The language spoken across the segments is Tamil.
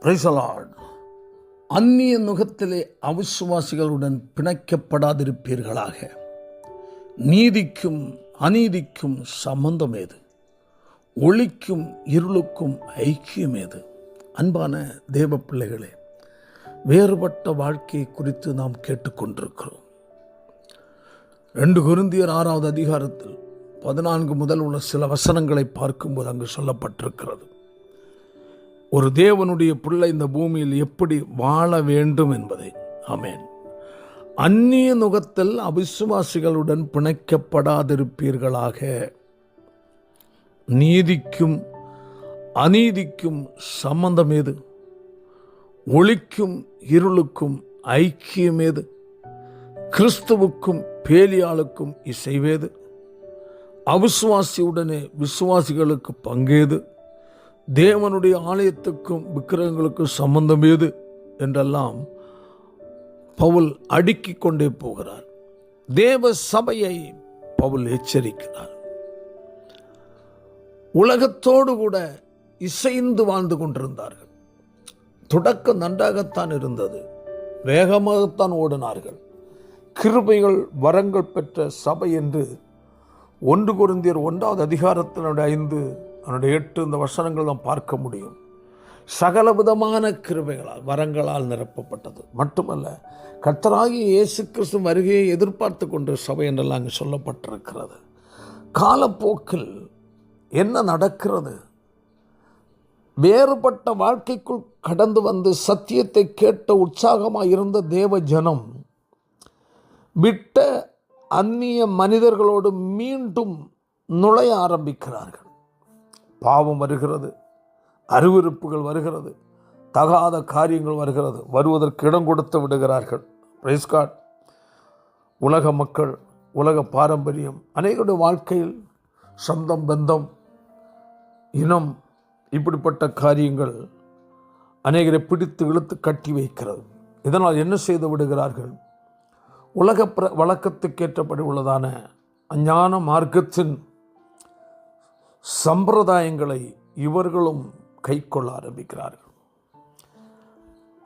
Praise the Lord. அந்நிய நுகத்திலே அவிசுவாசிகளுடன் பிணைக்கப்படாதிருப்பீர்களாக. நீதிக்கும் அநீதிக்கும் சம்பந்தம் ஏது? ஒளிக்கும் இருளுக்கும் ஐக்கியம் ஏது? அன்பான தேவ பிள்ளைகளே, வேறுபட்ட வாழ்க்கை குறித்து நாம் கேட்டுக்கொண்டிருக்கிறோம். 2 கொரிந்தியர் 6வது அதிகாரத்தில் 14 முதல் உள்ள சில வசனங்களை பார்க்கும்போது அங்கு சொல்லப்பட்டிருக்கிறது, ஒரு தேவனுடைய பிள்ளை இந்த பூமியில் எப்படி வாழ வேண்டும் என்பதை. ஆமென். அந்நிய நுகத்தில் அவிசுவாசிகளுடன் பிணைக்கப்படாதிருப்பீர்களாக. நீதிக்கும் அநீதிக்கும் சம்பந்தம் ஏது? ஒளிக்கும் இருளுக்கும் ஐக்கியம் ஏது? கிறிஸ்துவுக்கும் பேலியாளுக்கும் இசைவேது? அவிசுவாசியுடனே விசுவாசிகளுக்கு பங்கேது? தேவனுடைய ஆலயத்துக்கும் விக்கிரகங்களுக்கும் சம்பந்தம் ஏது என்றெல்லாம் பவுல் அடுக்கிக் கொண்டே போகிறார். தேவ சபையை பவுல் எச்சரிக்கிறார். உலகத்தோடு கூட இசைந்து வாழ்ந்து கொண்டிருந்தார்கள். தொடக்கம் நன்றாகத்தான் இருந்தது, வேகமாகத்தான் ஓடினார்கள். கிருபைகள் வரங்கள் பெற்ற சபை என்று 1 கொரிந்தியர் 1வது அதிகாரத்தினுடைய 5 அதனுடைய 8 இந்த வசனங்கள் நாம் பார்க்க முடியும். சகல விதமான கிருபைகளால் வரங்களால் நிரப்பப்பட்டது மட்டுமல்ல, கர்த்தராகிய இயேசு கிறிஸ்து வருகையை எதிர்பார்த்து கொண்ட சபை என்றெல்லாம் அங்கு சொல்லப்பட்டிருக்கிறது. காலப்போக்கில் என்ன நடக்கிறது? வேறுபட்ட வாழ்க்கைக்குள் கடந்து வந்து சத்தியத்தை கேட்ட உற்சாகமாக இருந்த தேவ ஜனம் விட்ட அந்நிய மனிதர்களோடு மீண்டும் நுழைய ஆரம்பிக்கிறார்கள். பாவம் வருகிறது, அருவருப்புகள் வருகிறது, தகாத காரியங்கள் வருகிறது, வருவதற்கு இடம் கொடுத்து விடுகிறார்கள். Praise God. உலக மக்கள், உலக பாரம்பரியம், அநேகருடைய வாழ்க்கையில் சொந்தம், பந்தம், இனம், இப்படிப்பட்ட காரியங்கள் அநேகரை பிடித்து இழுத்து கட்டி வைக்கிறது. இதனால் என்ன செய்து விடுகிறார்கள்? உலக வழக்கத்துக்கேற்றபடி உள்ளதான அஞ்ஞான மார்க்கத்தின் சம்பிரதாயங்களை இவர்களும் கை கொள்ள ஆரம்பிக்கிறார்கள்.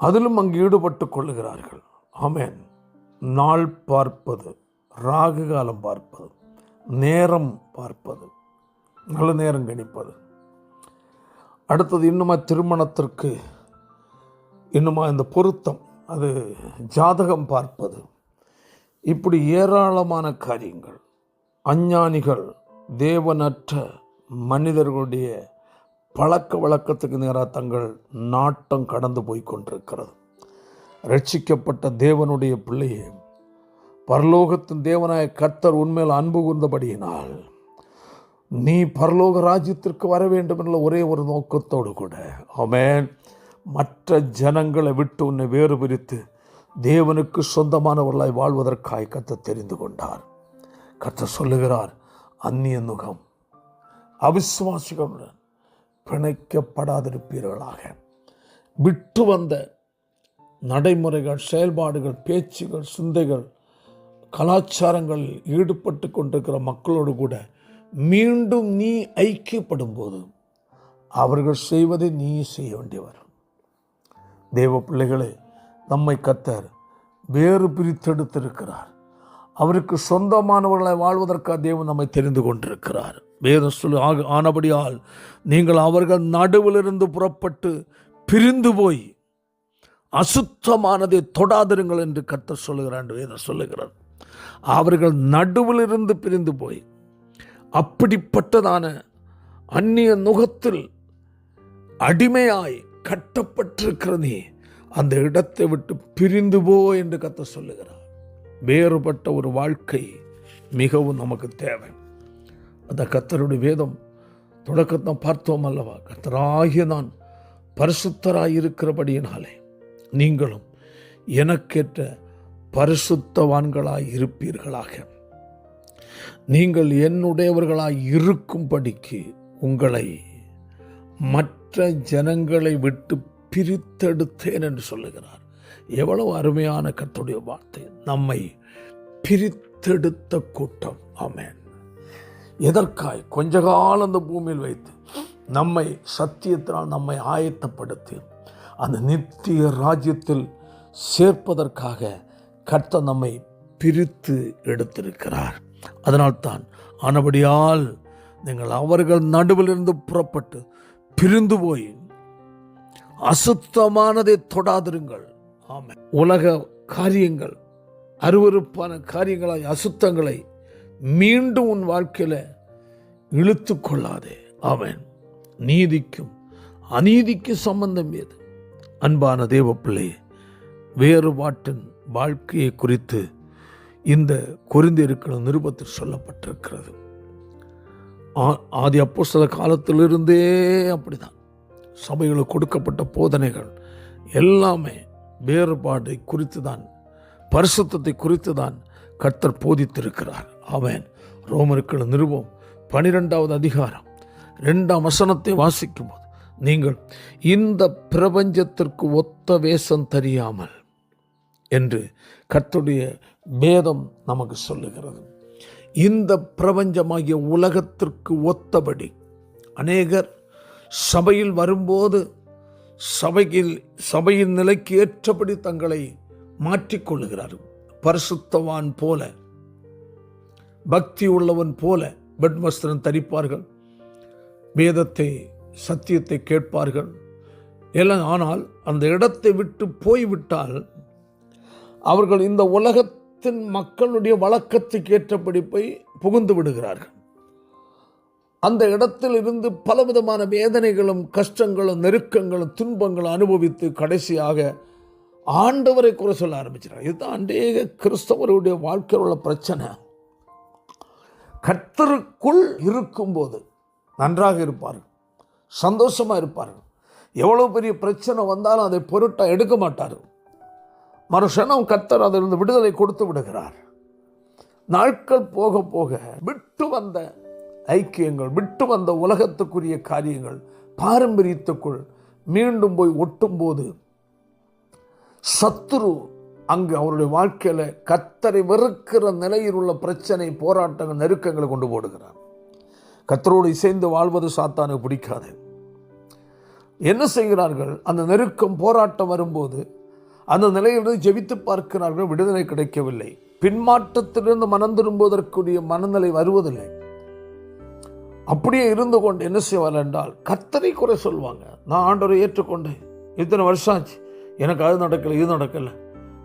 அதிலும் அங்கு ஈடுபட்டு கொள்ளுகிறார்கள். ஆமென். நாள் பார்ப்பது, ராகு காலம் பார்ப்பது, நேரம் பார்ப்பது, நல்ல நேரம் கணிப்பது, அடுத்தது இன்னுமா திருமணத்திற்கு இன்னுமா இந்த பொருத்தம், அது ஜாதகம் பார்ப்பது, இப்படி ஏராளமான காரியங்கள். அஞ்ஞானிகள், தேவனற்ற மனிதர்களுடைய பழக்க வழக்கத்துக்கு நேராக தங்கள் நாட்டம் கடந்து போய் கொண்டிருக்கிறது. ரட்சிக்கப்பட்ட தேவனுடைய பிள்ளையே, பரலோகத்தின் தேவனாய கர்த்தர் உண்மையில் அன்பு கூர்ந்தபடியினால் நீ பரலோக ராஜ்யத்திற்கு வர வேண்டும் என்ற ஒரே ஒரு நோக்கத்தோடு கூட, ஆமென், மற்ற ஜனங்களை விட்டு உன்னை வேறு பிரித்து தேவனுக்கு சொந்தமானவர்களாய் வாழ்வதற்காய் கர்த்தர் தெரிந்து கொண்டார். கர்த்தர் சொல்லுகிறார், அந்நிய நுகம் அவிசுவாசிகளுடன் பிணைக்கப்படாதிருப்பீர்களாக. விட்டு வந்த நடைமுறைகள், செயல்பாடுகள், பேச்சுகள், சிந்தைகள், கலாச்சாரங்களில் ஈடுபட்டு கொண்டிருக்கிற மக்களோடு கூட மீண்டும் நீ ஐக்கியப்படும் போது அவர்கள் செய்வதை நீ செய்ய வேண்டியவர். தேவ பிள்ளைகளே, நம்மை கர்த்தர் வேறு பிரித்தெடுத்திருக்கிறார். அவருக்கு சொந்தமானவர்களை வாழ்வதற்காக தேவன் நம்மை தெரிந்து கொண்டிருக்கிறார். வேதம் சொல்லு, ஆனபடியால் நீங்கள் அவர்கள் நடுவிலிருந்து புறப்பட்டு பிரிந்து போய் அசுத்தமானதை தொடாதிருங்கள் என்று கர்த்தர் சொல்லுகிறார். வேதம் சொல்லுகிறார், அவர்கள் நடுவிலிருந்து பிரிந்து போய் அப்படிப்பட்டதான அந்நிய நுகத்தில் அடிமையாய் கட்டப்பட்டிருக்கிற நீ அந்த இடத்தை விட்டு பிரிந்து போ என்று கர்த்தர் சொல்லுகிறார். வேறுபட்ட ஒரு வாழ்க்கை மிகவும் நமக்கு தேவை. அந்த கர்த்தருடைய வேதம் தொடக்கத்தை பார்த்தோம் அல்லவா? கர்த்தராகிய நான் பரிசுத்தராயிருக்கிறபடியினாலே நீங்களும் எனக்கேற்ற பரிசுத்தவான்களாய் இருப்பீர்களாக. நீங்கள் என்னுடையவர்களாய் இருக்கும்படிக்கு உங்களை மற்ற ஜனங்களை விட்டு பிரித்தெடுத்தேன் என்று சொல்லுகிறார். எவ்வளவு அருமையான கர்த்தருடைய வார்த்தை. நம்மை பிரித்தெடுத்த கூட்டம். ஆமென். எதற்காய்? கொஞ்ச காலம் அந்த பூமியில் வைத்து நம்மை சத்தியத்தினால் நம்மை ஆயத்தப்படுத்தி அந்த நித்திய ராஜ்யத்தில் சேர்ப்பதற்காக கர்த்தர் நம்மை பிரித்து எடுத்திருக்கிறார். அதனால்தான் ஆனபடியால் நீங்கள் அவர்கள் நடுவிலிருந்து புறப்பட்டு பிரிந்து போய் அசுத்தமானதை தொடாதிருங்கள். ஆமென். உலக காரியங்கள், அருவருப்பான காரியங்களாய் அசுத்தங்களை மீண்டும் உன் வாழ்க்கையில் இழுத்து கொள்ளாதே. ஆமென். நீதிக்கும் அநீதிக்கும் சம்பந்தம் ஏது? அன்பான தேவ பிள்ளை, வேறுபாட்டின் வாழ்க்கையை குறித்து இந்த கொரிந்தியருக்கு நிருபத்தில் சொல்லப்பட்டிருக்கிறது. ஆதி அப்போஸ்தல காலத்திலிருந்தே அப்படிதான் சபைகளுக்கு கொடுக்கப்பட்ட போதனைகள் எல்லாமே வேறுபாடை குறித்து தான், பரிசுத்தத்தை குறித்து தான் கர்த்தர் போதித்திருக்கிறார். ஆமென். ரோமருக்கு நிருபம் 12வது அதிகாரம் 2ஆம் வசனத்தை வாசிக்கும் போது, நீங்கள் இந்த பிரபஞ்சத்திற்கு ஒத்த வேஷம் தெரியாமல் என்று கர்த்தருடைய வேதம் நமக்கு சொல்லுகிறது. இந்த பிரபஞ்சமாகிய உலகத்திற்கு ஒத்தபடி அநேகர் சபையில் வரும்போது சபையின் நிலைக்கு ஏற்றபடி தங்களை மாற்றிக்கொள்ளுகிறார்கள். பரிசுத்தவான் போல, பக்தி உள்ளவன் போல பெட்வஸ்திரம் தரிப்பார்கள், வேதத்தை சத்தியத்தை கேட்பார்கள் எல்லாம். ஆனால் அந்த இடத்தை விட்டு போய்விட்டால் அவர்கள் இந்த உலகத்தின் மக்களுடைய வழக்கத்துக்கு ஏற்றபடி போய் புகுந்து விடுகிறார்கள். அந்த இடத்தில் இருந்து பலவிதமான வேதனைகளும் கஷ்டங்களும் நெருக்கங்களும் துன்பங்களும் அனுபவித்து கடைசியாக ஆண்டவரை குறை சொல்ல ஆரம்பிக்கிறார். இதுதான் அநேக கிறிஸ்தவருடைய வாழ்க்கையில் உள்ள பிரச்சனை. கர்த்தருக்குள் இருக்கும்போது நன்றாக இருப்பார்கள், சந்தோஷமாக இருப்பார்கள். எவ்வளோ பெரிய பிரச்சனை வந்தாலும் அதை பொருட்டாக எடுக்க மாட்டார்கள். மறுஷனம் கர்த்தர் அதிலிருந்து விடுதலை கொடுத்து விடுகிறார். நாட்கள் போக போக விட்டு வந்த ஐக்கியங்கள், விட்டு வந்த உலகத்துக்குரிய காரியங்கள் பாரம்பரியத்துக்குள் மீண்டும் போய் ஒட்டும்போது சத்துரு அங்கு அவருடைய வாழ்க்கையில் கர்த்தரை வெறுக்கிற நிலையில் உள்ள பிரச்சனை, போராட்டங்கள், நெருக்கங்களை கொண்டு போடுகிறார். கர்த்தரோடு இசைந்து வாழ்வது சாத்தானுக்கு பிடிக்காது. என்ன செய்கிறார்கள்? அந்த நெருக்கம், போராட்டம் வரும்போது அந்த நிலையிலிருந்து ஜெபித்து பார்க்கிறார்கள், விடுதலை கிடைக்கவில்லை. பின்மாற்றத்திலிருந்து மனம் திரும்புவதற்குரிய மனநிலை வருவதில்லை. அப்படியே இருந்து கொண்டு என்ன செய்வார் என்றால் கர்த்தரை குறை சொல்வாங்க. நான் ஆண்டவரை ஏற்றுக்கொண்டேன், இத்தனை வருஷம் ஆச்சு, எனக்கு அது நடக்கலை, இது நடக்கலை,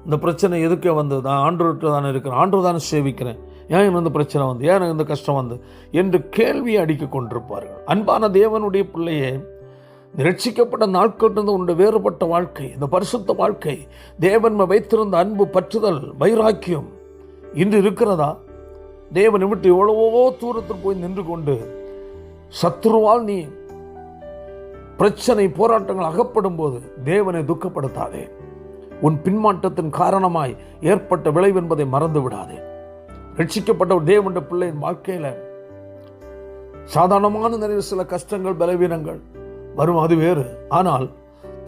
இந்த பிரச்சனை எதுக்கே வந்தது, நான் ஆண்டவர்கிட்ட தானே இருக்கிறேன், ஆண்டவர் தானே சேவிக்கிறேன், ஏன் எனக்கு இந்த பிரச்சனை வந்து, ஏன் எனக்கு இந்த கஷ்டம் வந்து என்று கேள்வியை அடிக்க கொண்டிருப்பார்கள். அன்பான தேவனுடைய பிள்ளையே, ரட்சிக்கப்பட்ட நாட்களிலிருந்து உன்னுடைய வேறுபட்ட வாழ்க்கை, இந்த பரிசுத்த வாழ்க்கை, தேவன் வைத்திருந்த அன்பு, பற்றுதல், வைராக்கியம் இன்று இருக்கிறதா? தேவனை விட்டு எவ்வளவோ தூரத்தில் போய் நின்று கொண்டு சத்துருவால் நீ பிரச்சனை, போராட்டங்கள் அகப்படும் போது தேவனை துக்கப்படுத்தாதே. உன் பின்மாற்றத்தின் காரணமாய் ஏற்பட்ட விளைவு என்பதை மறந்து விடாதே. ரட்சிக்கப்பட்ட ஒரு தேவனுடைய பிள்ளையின் வாழ்க்கையில் சாதாரணமான நிறைய சில கஷ்டங்கள், பலவீனங்கள் வரும், அது வேறு. ஆனால்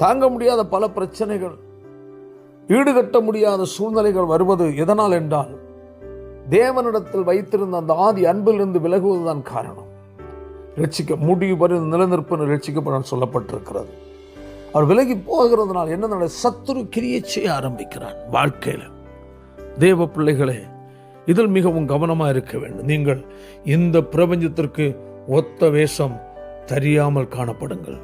தாங்க முடியாத பல பிரச்சனைகள், ஈடுகட்ட முடியாத சூழ்நிலைகள் வருவது எதனால் என்றால் தேவனிடத்தில் வைத்திருந்த அந்த ஆதி அன்பிலிருந்து விலகுவதுதான் காரணம். ரட்சிக்க முடிவு வரை நிலநிற்பு ரட்சிக்கப்பட சொல்லப்பட்டிருக்கிறது. அவர் விலகி போகிறதுனால் என்ன, சத்துரு கிரியை செய்ய ஆரம்பிக்கிறான் வாழ்க்கையில். தேவ பிள்ளைகளே, இதில் மிகவும் கவனமாக இருக்க வேண்டும். நீங்கள் இந்த பிரபஞ்சத்திற்கு ஒத்த வேஷம் தெரியாமல் காணப்படுங்கள்.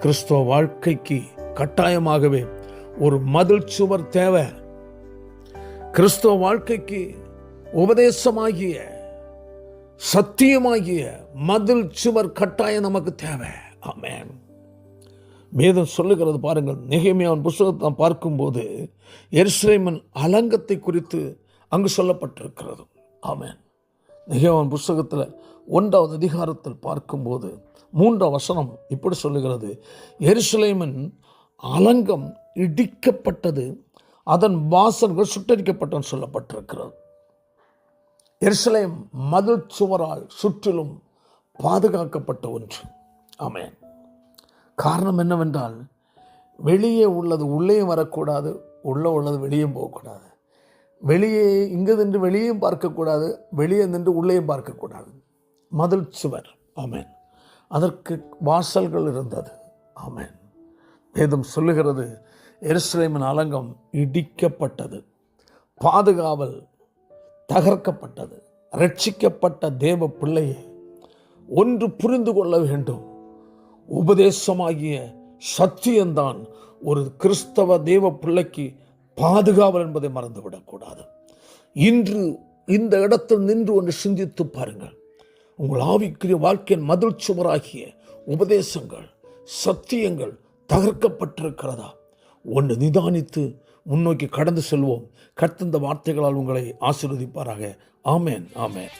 கிறிஸ்துவ வாழ்க்கைக்கு கட்டாயமாகவே ஒரு மதில் சுவர் தேவை. கிறிஸ்துவ வாழ்க்கைக்கு உபதேசமாகிய, சத்தியமாகிய மதில் சுவர் கட்டாயம் நமக்கு தேவை. ஆமென். வேதம் சொல்லுகிறது பாருங்கள். நெகேமியாவின் புத்தகத்தை பார்க்கும்போது எருசலேமின் அலங்கத்தை குறித்து அங்கு சொல்லப்பட்டிருக்கிறது. ஆமென். நெகேமியாவின் புத்தகத்தில் 1வது அதிகாரத்தில் பார்க்கும்போது 3ஆம் வசனம் இப்படி சொல்லுகிறது, எருசலேமின் அலங்கம் இடிக்கப்பட்டது, அதன் வாசல்கள் சுட்டரிக்கப்பட்டன்னு சொல்லப்பட்டிருக்கிறது. எருசலேம் மதில் சுவரால் சுற்றிலும் பாதுகாக்கப்பட்ட ஒன்று. ஆமென். காரணம் என்னவென்றால் வெளியே உள்ளது உள்ளே வரக்கூடாது, உள்ளது வெளியே போகக்கூடாது, வெளியே இங்கு நின்று வெளியும் பார்க்கக்கூடாது, வெளியே நின்று உள்ளேயும் பார்க்கக்கூடாது. மதில் சுவர். ஆமென். அதற்கு வாசல்கள் இருந்தது. ஆமென். வேதம் சொல்லுகிறது, எருசலேமின் அலங்கம் இடிக்கப்பட்டது, பாதுகாவல் தகர்க்கப்பட்டது. ரட்சிக்கப்பட்ட தேவ பிள்ளையை ஒன்று புரிந்து கொள்ள வேண்டும். உபதேசமாகிய சத்தியம்தான் ஒரு கிறிஸ்தவ தேவ பிள்ளைக்கு பாதுகாவல் என்பதை மறந்துவிடக்கூடாது. இன்று இந்த இடத்தில் நின்று ஒன்று சிந்தித்து பாருங்கள். உங்கள் ஆவிக்குரிய வாழ்க்கையின் மதில் சுவராகிய உபதேசங்கள், சத்தியங்கள் தகர்க்கப்பட்டிருக்கிறதா? ஒன்று நிதானித்து முன்னோக்கி கடந்து செல்வோம். கர்த்தர் இந்த வார்த்தைகளால் உங்களை ஆசீர்வதிப்பாராக. ஆமென், ஆமென்.